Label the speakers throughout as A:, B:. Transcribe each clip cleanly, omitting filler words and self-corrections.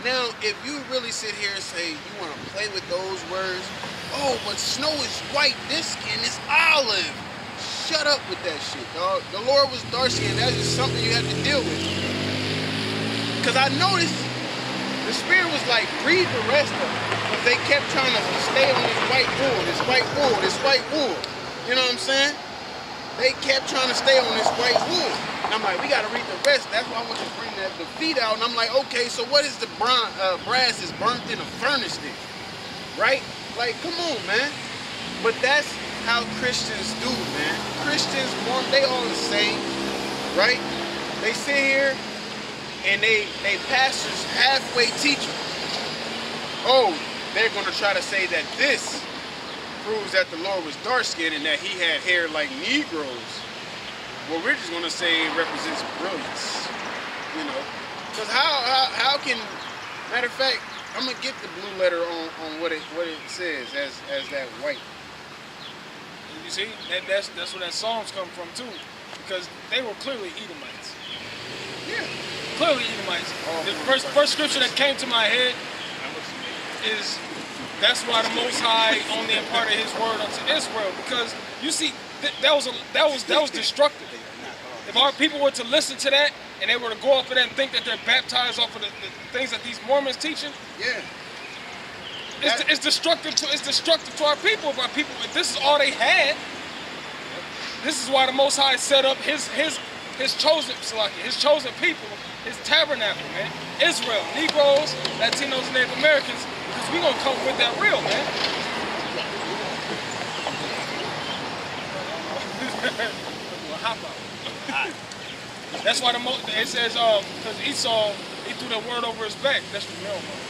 A: Now, if you really sit here and say you want to play with those words, oh, but snow is white, this skin is olive. Shut up with that shit, dog. The Lord was dark skinned. That's just something you have to deal with. Because I noticed the Spirit was like, breathe the rest of it. But they kept trying to stay on this white wool, this white wool, this white wool. You know what I'm saying? They kept trying to stay on this white wool. And I'm like, we got to read the rest. That's why I want you to bring the feet out. And I'm like, okay, so what is the brass is burnt in a furnace then? Right? Like, come on, man. But that's how Christians do, man. Christians, they all the same, right? They sit here and they pastors halfway teach. Oh, they're going to try to say that this proves that the Lord was dark-skinned and that he had hair like Negroes. Well, we're just going to say it represents brilliance, you know. Because how can, matter of fact, I'm going to get the blue letter on what it says as that white.
B: You see, that's where that Psalms come from too, because they were clearly Edomites.
A: Yeah.
B: Clearly Edomites. The first scripture that came to my head is, that's why the Most High only imparted His word unto Israel, because you see that was destructive. If our people were to listen to that and they were to go off of that and think that they're baptized off of the things that these Mormons teaching,
A: yeah,
B: it's destructive to our people. If this is all they had, this is why the Most High set up his chosen people, his tabernacle, man. Israel, Negroes, Latinos, Native Americans, because we gonna come with that real, man. That's why it says, because Esau, he threw that word over his back. That's the real one.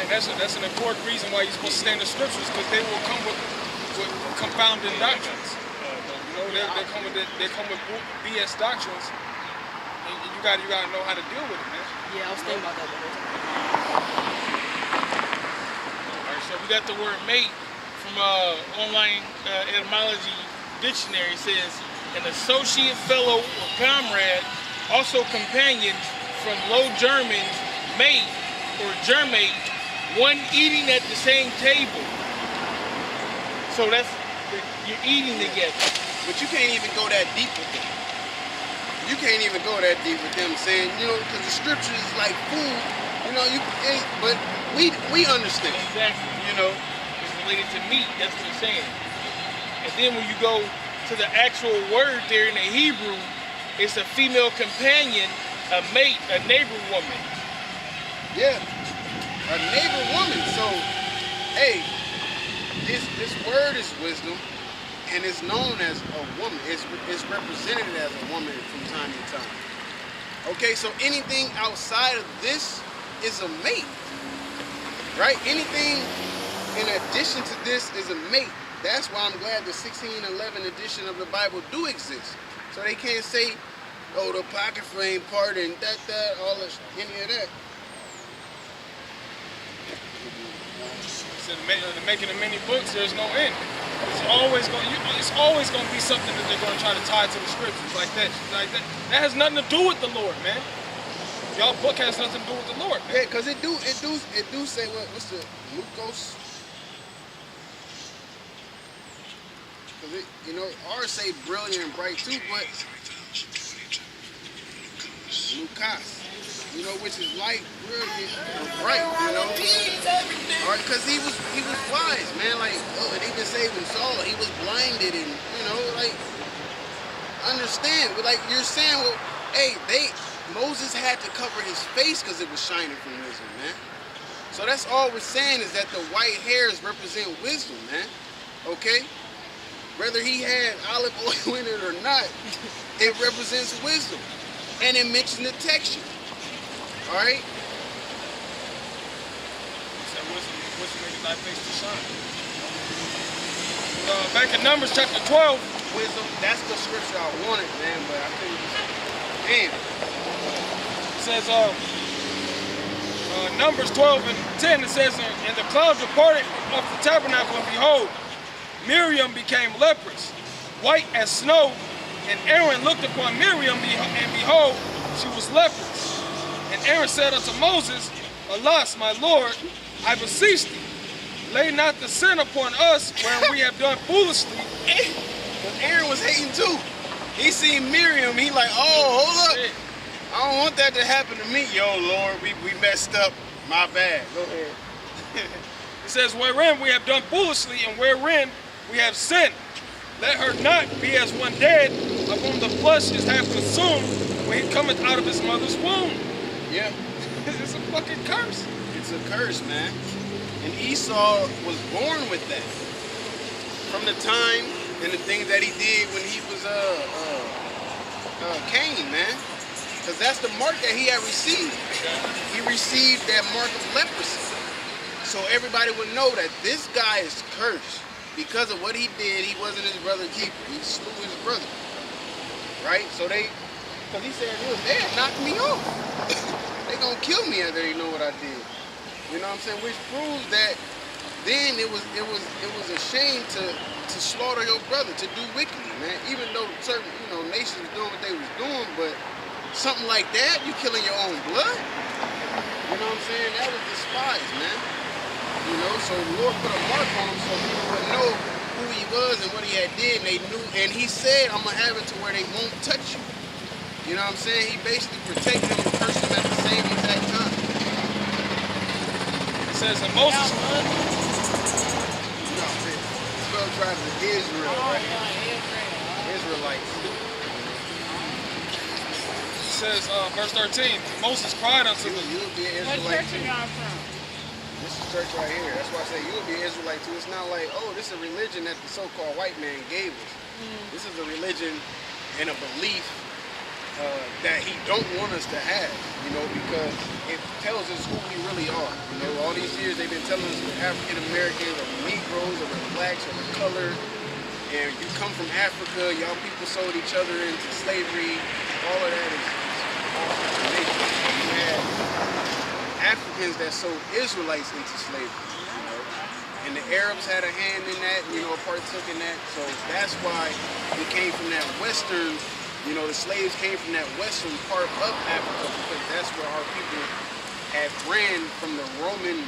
B: That's an important reason why you're supposed to stay in the scriptures, because they will come with confounding doctrines. You know, they come with BS doctrines, and you gotta know how to deal with it, man.
C: Yeah, I was thinking about that the whole time.
D: All right, so we got the word mate from online etymology dictionary. It says an associate, fellow, or comrade, also companion, from Low German mate or germate, one eating at the same table. So you're eating together.
A: But you can't even go that deep with them. You can't even go that deep with them saying, you know, because the scripture is like food, you know, but we understand.
D: Exactly.
A: You know.
D: It's related to meat, that's what it's saying. And then when you go to the actual word there in the Hebrew, it's a female companion, a mate, a neighbor woman.
A: Yeah. A neighbor woman. So, hey, this word is wisdom. And it's known as a woman. It's represented as a woman from time to time. Okay, so anything outside of this is a mate, right? Anything in addition to this is a mate. That's why I'm glad the 1611 edition of the Bible do exist. So they can't say, oh, the Apocrypha ain't part and that, all this, any of that.
B: So the making of many books, there's no end. It's always going to be something that they're going to try to tie to the scriptures like that. That has nothing to do with the Lord, man. Y'all book has nothing to do with the Lord, man.
A: Yeah, because it do say what's the Lucas? Because you know, ours say brilliant and bright too, but Lucas, you know, which is light, brilliant, and bright, you know. All right, because he was wise, man. Like, oh, it even saved him Saul. He was blinded, and you know, like, understand. But like you're saying, well, hey, Moses had to cover his face because it was shining from wisdom, man. So that's all we're saying is that the white hairs represent wisdom, man. Okay? Whether he had olive oil in it or not, it represents wisdom. And it mentions the texture. Alright?
B: So wisdom makes thy face to shine. Back in Numbers chapter 12.
A: Wisdom, that's the scripture I wanted, man, but I couldn't. Damn.
B: It says, Numbers 12 and 10, it says, and the cloud departed of the tabernacle, and behold, Miriam became leprous, white as snow. And Aaron looked upon Miriam, and behold, she was leprous. And Aaron said unto Moses, Alas, my Lord, I beseech thee, lay not the sin upon us wherein we have done foolishly.
A: But Aaron was hating too. He seen Miriam, he like, oh, hold up. I don't want that to happen to me. Yo, Lord, we messed up. My bad. Go ahead.
B: It says, wherein we have done foolishly, and wherein we have sinned. Let her not be as one dead, of whom the flesh is half consumed, when he cometh out of his mother's womb.
A: Yeah.
B: It's a fucking curse.
A: It's a curse, man. And Esau was born with that. From the time and the things that he did when he was Cain, man. Because that's the mark that he had received. He received that mark of leprosy. So everybody would know that this guy is cursed. Because of what he did, he wasn't his brother's keeper. He slew his brother. Right? So because he said, look, they had knocked me off. They gonna kill me after they know what I did. You know what I'm saying? Which proves that then it was a shame to slaughter your brother, to do wickedly, man. Even though certain, nations was doing what they was doing, but something like that, you killing your own blood? You know what I'm saying? That was despised, man. So the Lord put a mark on him so people would know who he was and what he had did, and they knew, and he said, I'm gonna have it to where they won't touch you. You know what I'm saying? He basically protected them and cursed them at the same exact time.
B: It says, and Moses...
A: Spell tribes of Israel, right? Israelites.
B: It says, verse 13, Moses cried unto them.
A: You'll be an Israelite too. This is church right here. That's why I say you'll be an Israelite too. It's not like, oh, this is a religion that the so-called white man gave us. This is a religion and a belief that he don't want us to have, because it tells us who we really are. All these years they've been telling us we're African Americans or Negroes or we're blacks or we're colored, and you come from Africa, y'all people sold each other into slavery. All of that is awesome. You had Africans that sold Israelites into slavery, and the Arabs had a hand in that, partook in that. So that's why we came from that Western, the slaves came from that Western part of Africa, because that's where our people had ran from the Roman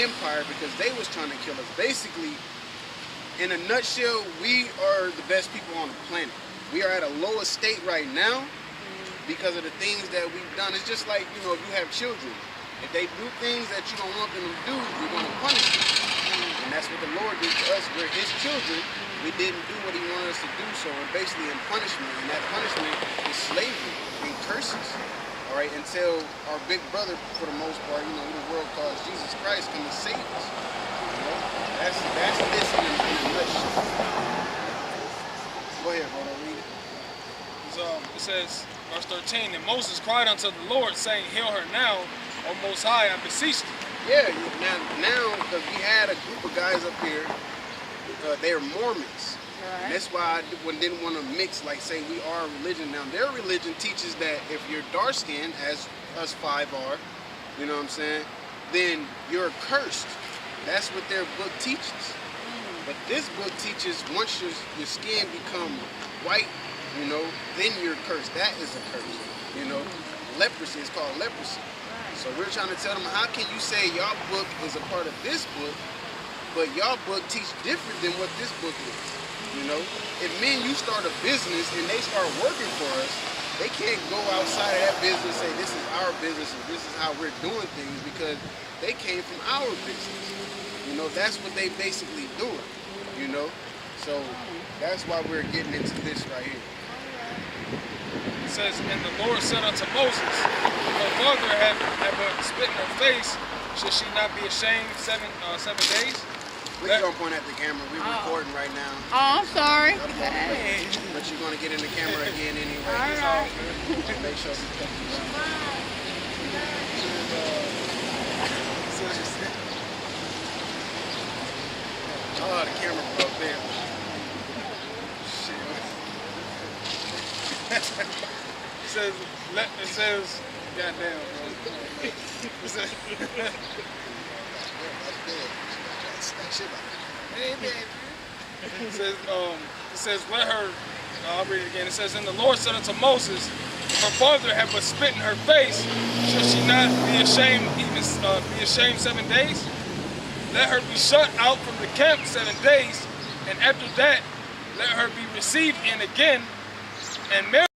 A: Empire, because they was trying to kill us. Basically, in a nutshell, we are the best people on the planet. We are at a lower state right now because of the things that we've done. It's just like, if you have children. If they do things that you don't want them to do, we're going to punish them. And that's what the Lord did to us. We're his children. We didn't do what he wanted us to do, so we're basically in punishment. And that punishment is slavery and curses. All right, until our big brother, for the most part, who the world calls Jesus Christ, come and save us. That's this in a nutshell. Go ahead, hold on, read it.
B: It says, verse 13, and Moses cried unto the Lord, saying, Heal her now, O Most High, I beseech thee.
A: Yeah, now, because we had a group of guys up here, they're Mormons. Right. And that's why I didn't want to mix, like, say we are a religion. Now, their religion teaches that if you're dark-skinned, as us 5 are, you know what I'm saying, then you're cursed. That's what their book teaches. But this book teaches once your skin become white, then you're cursed. That is a curse, Leprosy is called leprosy. So we're trying to tell them, how can you say y'all book is a part of this book, but y'all book teach different than what this book is? If me and you start a business and they start working for us, they can't go outside of that business and say this is our business and this is how we're doing things, because they came from our business. That's what they basically doing, So that's why we're getting into this right here.
B: It says, and the Lord said unto Moses, if her mother had but spit in her face, should she not be ashamed 7 days?
A: We're going to point at the camera. We're recording right now.
C: Oh, I'm sorry.
A: Hey. But you're going to get in the camera again anyway.
C: All right.
A: Make sure we cut you down. Oh, the camera broke there.
B: It says, goddamn, bro. It says, let her, I'll read it again. It says, and the Lord said unto Moses, if her father had but spit in her face, shall she not be ashamed, be ashamed 7 days? Let her be shut out from the camp 7 days, and after that, let her be received in again and married.